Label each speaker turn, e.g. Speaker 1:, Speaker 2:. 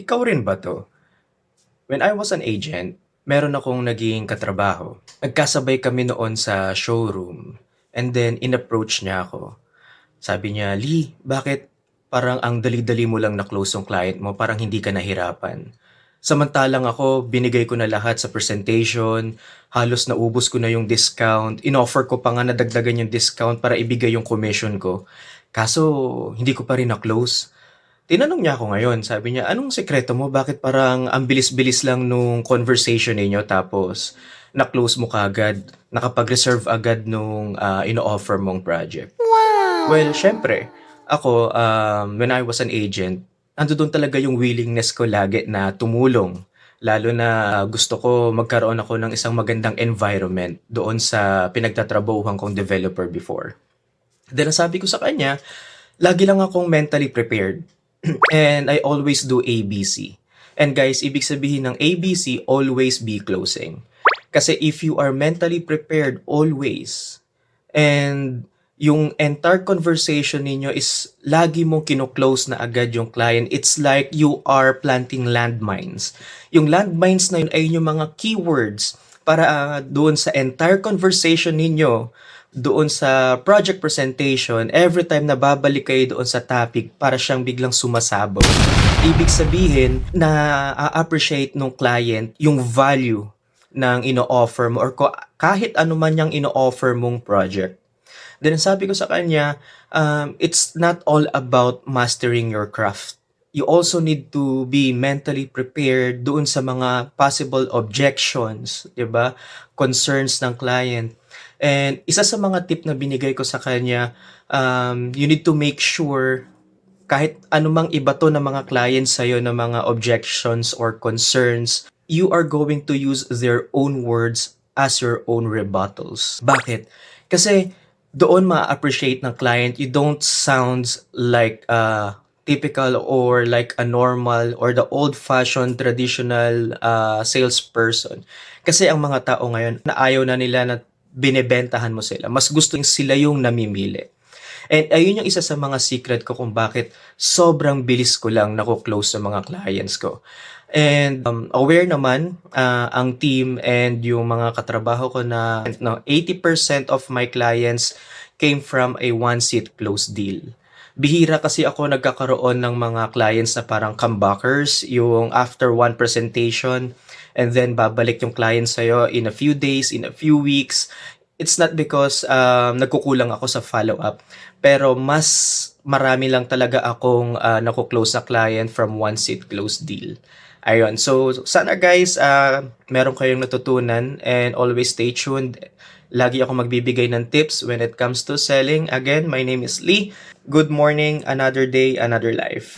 Speaker 1: Ikaw rin ba 'to? When I was an agent, meron akong naging katrabaho. Nagkasabay kami noon sa showroom and then in-approach niya ako. Sabi niya, "Lee, bakit parang ang dali-dali mo lang na-close yung client mo, parang hindi ka nahirapan?" Samantalang ako, binigay ko na lahat sa presentation, halos naubos ko na yung discount, in-offer ko pa nga na dagdagan yung discount para ibigay yung commission ko. Kaso hindi ko pa rin na-close. Tinanong niya ako ngayon, sabi niya, "Anong sikreto mo? Bakit parang ang bilis-bilis lang nung conversation ninyo tapos na-close mo kaagad, nakapag-reserve agad nung ino-offer mong project?" Well, siyempre, ako, when I was an agent, andoon talaga yung willingness ko lagi na tumulong. Lalo na gusto ko magkaroon ako ng isang magandang environment doon sa pinagtatrabahuhan kong developer before. Then, ang sabi ko sa kanya, lagi lang akong mentally prepared. And I always do ABC. And guys, ibig sabihin ng ABC, always be closing. Kasi if you are mentally prepared always, and yung entire conversation ninyo is lagi mong kino-close na agad yung client, it's like you are planting landmines. Yung landmines na yun ay yung mga keywords para doon sa entire conversation ninyo, doon sa project presentation, every time na babalik kayo doon sa topic, para siyang biglang sumasabog. Ibig sabihin na appreciate nung client yung value ng ino-offer mo or kahit ano man yung ino-offer mong project. Then sabi ko sa kanya, it's not all about mastering your craft. You also need to be mentally prepared doon sa mga possible objections, 'di ba? Concerns ng client. And isa sa mga tip na binigay ko sa kanya, you need to make sure kahit anumang ibato ng mga clients sa'yo ng mga objections or concerns, you are going to use their own words as your own rebuttals. Bakit? Kasi doon ma-appreciate ng client, you don't sound like a typical or like a normal or the old-fashioned traditional salesperson. Kasi ang mga tao ngayon, na ayaw na nila na binebentahan mo sila. Mas gusto sila yung namimili. And ayun yung isa sa mga secret ko kung bakit sobrang bilis ko lang nako-close sa mga clients ko. And aware naman ang team and yung mga katrabaho ko na no, 80% of my clients came from a one-seat close deal. Bihira kasi ako nagkakaroon ng mga clients na parang comebackers, yung after one presentation, and then babalik yung client sa'yo in a few days, in a few weeks. It's not because nagkukulang ako sa follow-up, pero mas marami lang talaga akong nako-close na client from one-seat close deal. Ayun. So, sana guys, meron kayong natutunan and always stay tuned. Lagi ako magbibigay ng tips when it comes to selling. Again, my name is Lee. Good morning, another day, another life.